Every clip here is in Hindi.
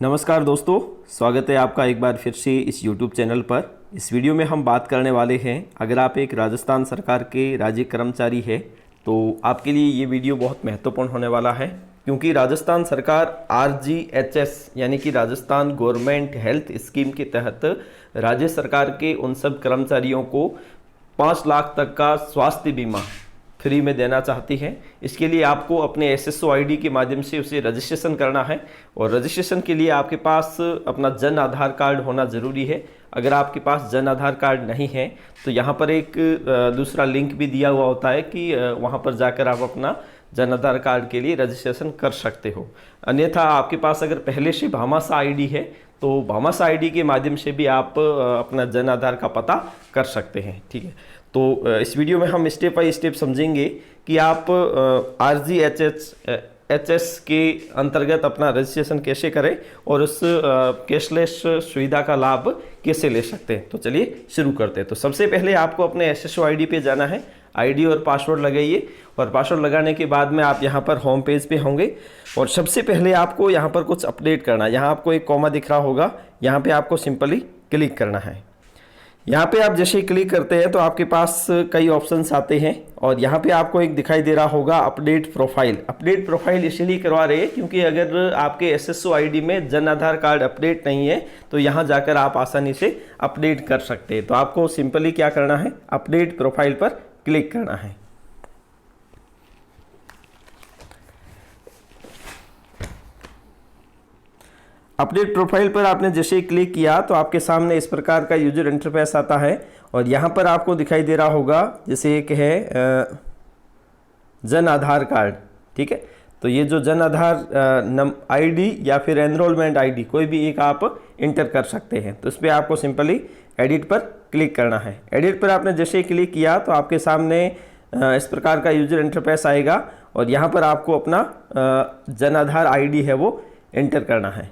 नमस्कार दोस्तों, स्वागत है आपका एक बार फिर से इस YouTube चैनल पर। इस वीडियो में हम बात करने वाले हैं, अगर आप एक राजस्थान सरकार के राज्य कर्मचारी हैं तो आपके लिए ये वीडियो बहुत महत्वपूर्ण होने वाला है, क्योंकि राजस्थान सरकार RGHS यानी कि राजस्थान गवर्नमेंट हेल्थ स्कीम के तहत राज्य सरकार के उन सब कर्मचारियों को 5 लाख तक का स्वास्थ्य बीमा फ्री में देना चाहती है। इसके लिए आपको अपने SSO ID के माध्यम से उसे रजिस्ट्रेशन करना है, और रजिस्ट्रेशन के लिए आपके पास अपना जन आधार कार्ड होना ज़रूरी है। अगर आपके पास जन आधार कार्ड नहीं है तो यहाँ पर एक दूसरा लिंक भी दिया हुआ होता है कि वहाँ पर जाकर आप अपना जन आधार कार्ड के लिए रजिस्ट्रेशन कर सकते हो। अन्यथा आपके पास अगर पहले से भामाशाह ID है तो भामाशाह ID के माध्यम से भी आप अपना जन आधार का पता कर सकते हैं। ठीक है, तो इस वीडियो में हम स्टेप बाय स्टेप समझेंगे कि आप RGHS के अंतर्गत अपना रजिस्ट्रेशन कैसे करें और उस कैशलेस सुविधा का लाभ कैसे ले सकते हैं। तो चलिए शुरू करते हैं। तो सबसे पहले आपको अपने SSO ID पे जाना है। ID और पासवर्ड लगाइए, और पासवर्ड लगाने के बाद में आप यहाँ पर होम पेज पे होंगे, और सबसे पहले आपको यहाँ पर कुछ अपडेट करना है। यहाँ आपको एक कॉमा दिख रहा होगा, यहाँ पे आपको सिंपली क्लिक करना है। यहाँ पे आप जैसे ही क्लिक करते हैं तो आपके पास कई ऑप्शंस आते हैं, और यहाँ पे आपको एक दिखाई दे रहा होगा अपडेट प्रोफाइल। अपडेट प्रोफाइल इसलिए करवा रहे हैं क्योंकि अगर आपके SSO ID में जन आधार कार्ड अपडेट नहीं है तो यहाँ जाकर आप आसानी से अपडेट कर सकते हैं। तो आपको सिंपली क्या करना है, अपडेट प्रोफाइल पर क्लिक करना है। अपडेट प्रोफाइल पर आपने जैसे ही क्लिक किया तो आपके सामने इस प्रकार का यूजर इंटरफेस आता है, और यहाँ पर आपको दिखाई दे रहा होगा जैसे एक है जन आधार कार्ड। ठीक है, तो ये जो जन आधार ID या फिर एनरोलमेंट ID कोई भी एक आप इंटर कर सकते हैं। तो इस पर आपको सिंपली एडिट पर क्लिक करना है। एडिट पर आपने जैसे ही क्लिक किया तो आपके सामने इस प्रकार का यूजर इंटरफेस आएगा, और यहाँ पर आपको अपना जन आधार ID है वो इंटर करना है।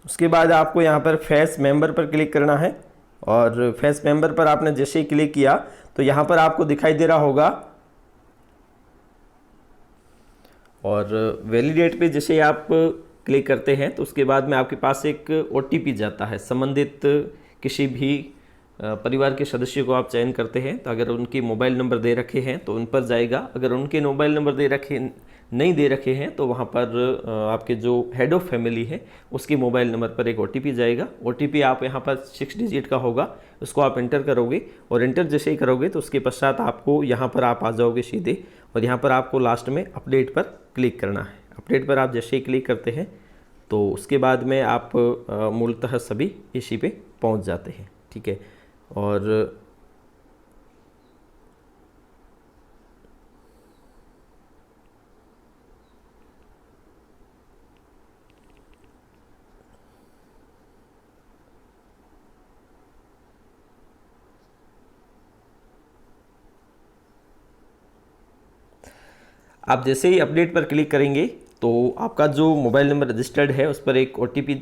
उसके बाद आपको यहाँ पर फेस मेंबर पर क्लिक करना है, और फेस मेंबर पर आपने जैसे ही क्लिक किया तो यहाँ पर आपको दिखाई दे रहा होगा, और वैलिडेट पे जैसे ही आप क्लिक करते हैं तो उसके बाद में आपके पास एक OTP जाता है। संबंधित किसी भी परिवार के सदस्य को आप चयन करते हैं तो अगर उनके मोबाइल नंबर दे रखे हैं तो उन पर जाएगा। अगर उनके मोबाइल नंबर नहीं दे रखे हैं तो वहाँ पर आपके जो हेड ऑफ फैमिली है उसके मोबाइल नंबर पर एक OTP जाएगा। OTP आप यहाँ पर 6 डिजिट का होगा, उसको आप एंटर करोगे, और एंटर जैसे ही करोगे तो उसके पश्चात आपको यहाँ पर आप आ जाओगे सीधे, और यहाँ पर आपको लास्ट में अपडेट पर क्लिक करना है। अपडेट पर आप जैसे ही क्लिक करते हैं तो उसके बाद में आप मूलतः सभी इसी पे पहुँच जाते हैं। ठीक है, और आप जैसे ही अपडेट पर क्लिक करेंगे तो आपका जो मोबाइल नंबर रजिस्टर्ड है उस पर एक OTP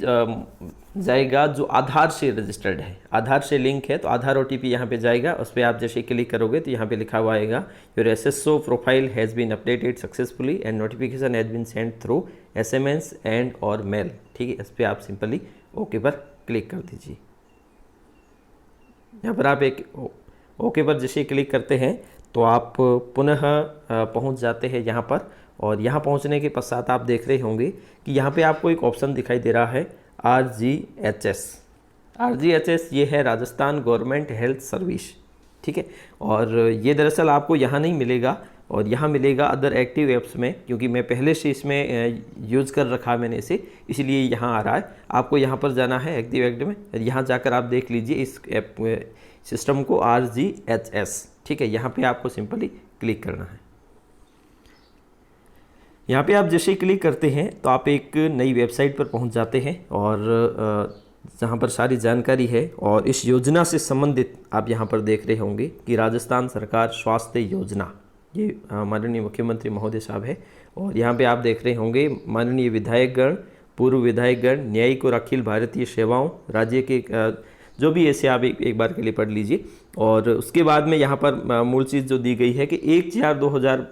जाएगा जो आधार से रजिस्टर्ड है, आधार से लिंक है, तो आधार OTP यहाँ पे जाएगा। उस पर आप जैसे क्लिक करोगे तो यहाँ पे लिखा हुआ आएगा your SSO profile has been updated successfully and notification has been send through SMS and और मेल। ठीक है, इस पर आप सिंपली ओके पर क्लिक कर दीजिए। यहाँ पर आप एक ओके पर जैसे क्लिक करते हैं तो आप पुनः पहुँच जाते हैं यहाँ पर, और यहाँ पहुँचने के पश्चात आप देख रहे होंगे कि यहाँ पे आपको एक ऑप्शन दिखाई दे रहा है RGHS। RGHS ये है राजस्थान गवर्नमेंट हेल्थ सर्विस। ठीक है, और ये दरअसल आपको यहाँ नहीं मिलेगा, और यहाँ मिलेगा अदर एक्टिव ऐप्स में, क्योंकि मैं पहले से इसमें यूज़ कर रखा मैंने इसे, इसलिए यहाँ आ रहा है। आपको यहाँ पर जाना है एक्टिव ऐप में, यहाँ जाकर आप देख लीजिए इस ऐप सिस्टम को RGHS। ठीक है, यहाँ पे आपको सिंपली क्लिक करना है। यहाँ पे आप जैसे ही क्लिक करते हैं तो आप एक नई वेबसाइट पर पहुँच जाते हैं, और जहाँ पर सारी जानकारी है, और इस योजना से संबंधित आप यहाँ पर देख रहे होंगे कि राजस्थान सरकार स्वास्थ्य योजना, ये माननीय मुख्यमंत्री महोदय साहब है। और यहाँ पे आप देख रहे होंगे माननीय विधायकगण, पूर्व विधायकगण, न्यायिक और अखिल भारतीय सेवाओं राज्य के जो भी ऐसे आप एक बार के लिए पढ़ लीजिए। और उसके बाद में यहाँ पर मूल चीज़ जो दी गई है कि 1/4/2000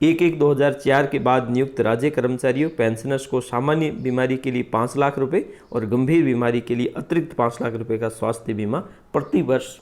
1/1/2004 के बाद नियुक्त राज्य कर्मचारियों पेंशनर्स को सामान्य बीमारी के लिए 5 लाख रुपए और गंभीर बीमारी के लिए अतिरिक्त 5 लाख रुपए का स्वास्थ्य बीमा प्रति वर्ष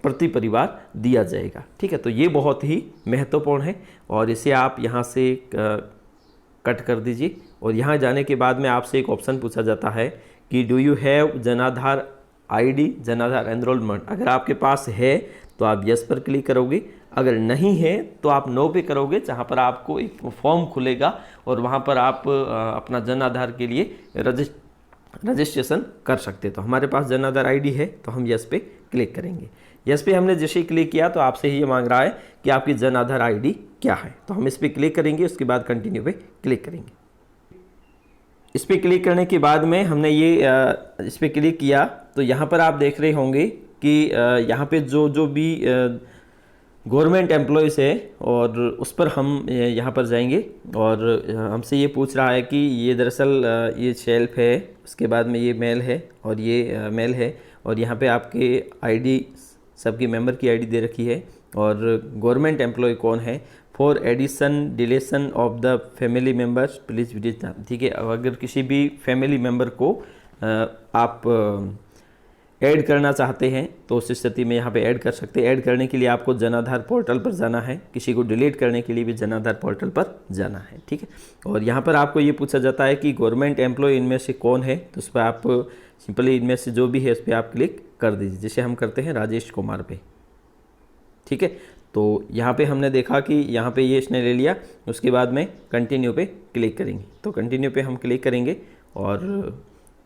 प्रति परिवार दिया जाएगा। ठीक है, तो ये बहुत ही महत्वपूर्ण है और इसे आप यहाँ से कट कर दीजिए। और यहाँ जाने के बाद में आपसे एक ऑप्शन पूछा जाता है कि डू यू हैव जनाधार आईडी, जनाधार एनरोलमेंट। अगर आपके पास है तो आप यस पर क्लिक करोगे, अगर नहीं है तो आप नो पे करोगे, जहाँ पर आपको एक फॉर्म खुलेगा और वहाँ पर आप अपना जन आधार के लिए रजिस्ट्रेशन कर सकते हैं। तो हमारे पास जन आधार आईडी है तो हम यस पे क्लिक करेंगे। यस पे हमने जैसे ही क्लिक किया तो आपसे ये मांग रहा है कि आपकी जन आधार आईडी क्या है, तो हम इस पर क्लिक करेंगे, उसके बाद कंटिन्यू पे क्लिक करेंगे। इस पर क्लिक करने के बाद में हमने ये इस पर क्लिक किया तो यहाँ पर आप देख रहे होंगे कि यहाँ पे जो भी गवर्नमेंट एम्प्लॉयज़ है और उस पर हम यहाँ पर जाएंगे और हमसे ये पूछ रहा है कि ये दरअसल ये शेल्फ है, उसके बाद में ये मेल है और ये मेल है और यहाँ पे आपके आईडी सबकी मेंबर की आईडी दे रखी है और गवर्नमेंट एम्प्लॉय कौन है। For addition deletion of the family members please visit. ठीक है, अगर किसी भी फैमिली मेम्बर को आप ऐड करना चाहते हैं तो उस स्थिति में यहाँ पे ऐड कर सकते हैं। ऐड करने के लिए आपको जन आधार पोर्टल पर जाना है, किसी को डिलीट करने के लिए भी जन आधार पोर्टल पर जाना है। ठीक है, और यहाँ पर आपको ये पूछा जाता है कि गवर्नमेंट एम्प्लॉय इनमें से कौन है, तो उस पर आप सिंपली इनमें से जो भी है उस पर आप क्लिक कर दीजिए। जैसे हम करते हैं राजेश कुमार पे। ठीक है, तो यहाँ पे हमने देखा कि यहाँ पे ये इसने ले लिया, उसके बाद में कंटिन्यू पे क्लिक करेंगे। तो कंटिन्यू पे हम क्लिक करेंगे और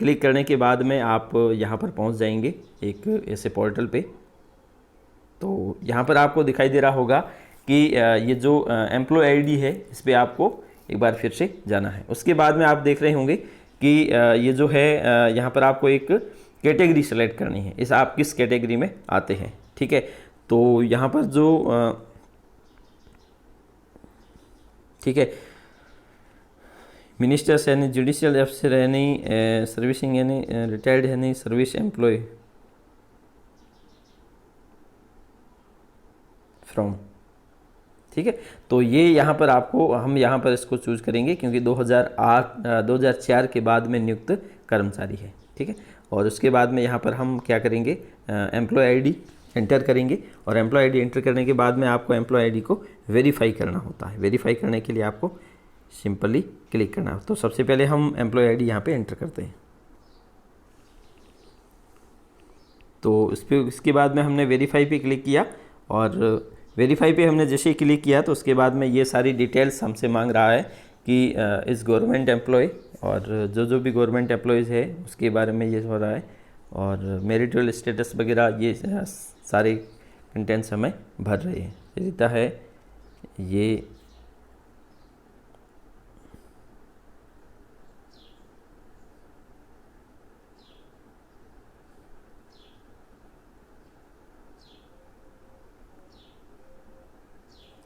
क्लिक करने के बाद में आप यहाँ पर पहुँच जाएंगे एक ऐसे पोर्टल पे। तो यहाँ पर आपको दिखाई दे रहा होगा कि ये जो एम्प्लॉय आईडी है इस पर आपको एक बार फिर से जाना है। उसके बाद में आप देख रहे होंगे कि ये जो है यहाँ पर आपको एक कैटेगरी सेलेक्ट करनी है, इस आप किस कैटेगरी में आते हैं। ठीक है, तो यहाँ पर जो ठीक है मिनिस्टर्स यानी जुडिशियल अफसर यानी सर्विसिंग यानी रिटायर्ड यानी सर्विस एम्प्लॉय फ्रॉम। ठीक है, तो ये यहाँ पर आपको हम यहाँ पर इसको चूज करेंगे क्योंकि 2004 के बाद में नियुक्त कर्मचारी है। ठीक है, और उसके बाद में यहाँ पर हम क्या करेंगे एम्प्लॉय आईडी एंटर करेंगे और एम्प्लॉय आईडी एंटर करने के बाद में आपको एम्प्लॉय आईडी को वेरीफाई करना होता है। वेरीफाई करने के लिए आपको सिंपली क्लिक करना है। तो सबसे पहले हम एम्प्लॉय आईडी यहाँ पे एंटर करते हैं। तो इसके बाद में हमने वेरीफाई पे क्लिक किया और वेरीफाई पे हमने जैसे ही क्लिक किया तो उसके बाद में ये सारी डिटेल्स हमसे मांग रहा है कि इस गवर्नमेंट एम्प्लॉय और जो भी गवर्नमेंट एम्प्लॉयज़ है उसके बारे में ये हो रहा है और मैरिटल स्टेटस वगैरह ये सारे कंटेंट्स हमें भर रहे हैं। देता है ये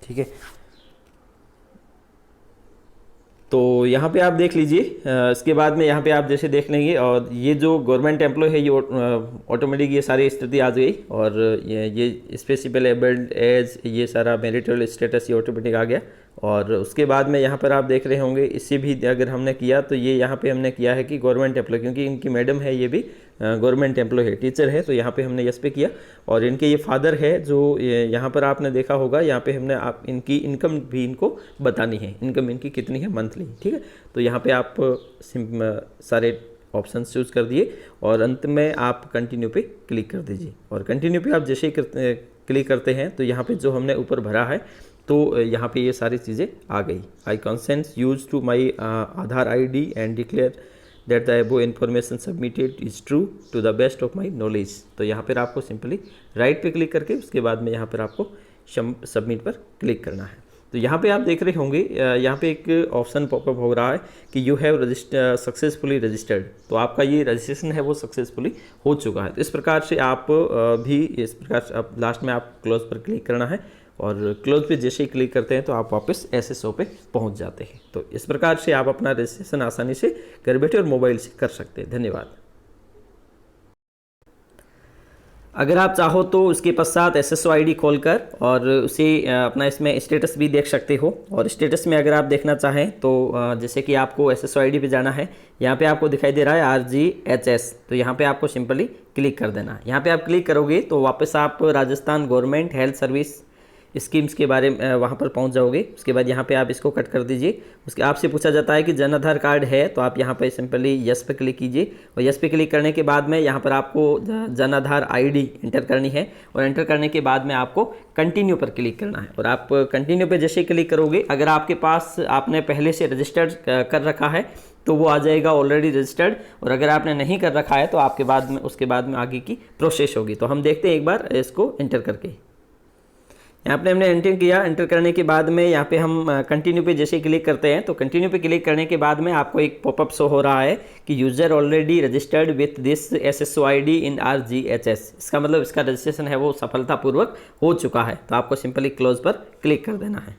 ठीक है, तो यहाँ पे आप देख लीजिए। इसके बाद में यहाँ पे आप जैसे देख लेंगे और ये जो गवर्नमेंट एम्प्लॉय है ये ऑटोमेटिक ये सारी स्थिति आ गई और ये स्पेसिफिक एबल्ड एज ये सारा मैरिटल स्टेटस ये ऑटोमेटिक आ गया। और उसके बाद में यहाँ पर आप देख रहे होंगे इससे भी अगर हमने किया तो ये यहाँ पे हमने किया है कि गवर्नमेंट एम्प्लॉय, क्योंकि इनकी मैडम है ये भी गवर्नमेंट एम्प्लॉय है, टीचर है, तो यहाँ पे हमने यस पे किया। और इनके ये फादर है जो यहाँ पर आपने देखा होगा, यहाँ पे हमने आप इनकी इनकम भी इनको बतानी है, इनकम इनकी कितनी है मंथली। ठीक है, तो यहाँ पे आप सारे ऑप्शन चूज कर दिए और अंत में आप कंटिन्यू पे क्लिक कर दीजिए। और कंटिन्यू पे आप जैसे ही क्लिक करते हैं तो यहाँ पे जो हमने ऊपर भरा है तो यहाँ पे ये सारी चीज़ें आ गई। I consent use to my Aadhaar ID and declare that the above information submitted is true to the best of my knowledge. तो यहाँ पर आपको सिंपली राइट पे क्लिक करके उसके बाद में यहाँ पर आपको सबमिट पर क्लिक करना है। तो यहाँ पे आप देख रहे होंगे यहाँ पे एक ऑप्शन पॉपअप हो रहा है कि यू हैव सक्सेसफुली रजिस्टर्ड। तो आपका ये रजिस्ट्रेशन है वो सक्सेसफुली हो चुका है। तो इस प्रकार से आप भी इस प्रकार से आप लास्ट में आप क्लोज पर क्लिक करना है और क्लोज पे जैसे ही क्लिक करते हैं तो आप वापस SSO पे पहुंच जाते हैं। तो इस प्रकार से आप अपना रजिस्ट्रेशन आसानी से घर बैठे और मोबाइल से कर सकते हैं। धन्यवाद। अगर आप चाहो तो उसके पश्चात SSO ID खोलकर और उसे अपना इसमें स्टेटस भी देख सकते हो। और स्टेटस में अगर आप देखना चाहें तो जैसे कि आपको SSO ID पे जाना है, यहाँ पे आपको दिखाई दे रहा है RGHS, तो यहाँ पे आपको सिंपली क्लिक कर देना। यहाँ पे आप क्लिक करोगे तो वापस आप Rajasthan government health service schemes के बारे में वहाँ पर पहुँच जाओगे। उसके बाद यहाँ पे आप इसको कट कर दीजिए। उसके आपसे पूछा जाता है कि जन आधार कार्ड है, तो आप यहाँ पर सिंपली यस पे क्लिक कीजिए। और यस पे क्लिक करने के बाद में यहाँ पर आपको जन आधार ID एंटर करनी है। और एंटर करने के बाद में आपको कंटिन्यू पर क्लिक करना है। और आप कंटिन्यू पे जैसे क्लिक करोगे, अगर आपके पास आपने पहले से रजिस्टर्ड कर रखा है तो वो आ जाएगा ऑलरेडी रजिस्टर्ड। और अगर आपने नहीं कर रखा है तो आपके बाद में उसके बाद में आगे की प्रोसेस होगी। तो हम देखते हैं एक बार इसको एंटर करके। यहाँ पे हमने एंटर किया। एंटर करने के बाद में यहाँ पे हम कंटिन्यू पे जैसे क्लिक करते हैं तो कंटिन्यू पे क्लिक करने के बाद में आपको एक पॉपअप शो हो रहा है कि user already registered with this SSO ID in RGHS। इसका मतलब इसका रजिस्ट्रेशन है वो सफलतापूर्वक हो चुका है। तो आपको सिंपली क्लोज पर क्लिक कर देना है।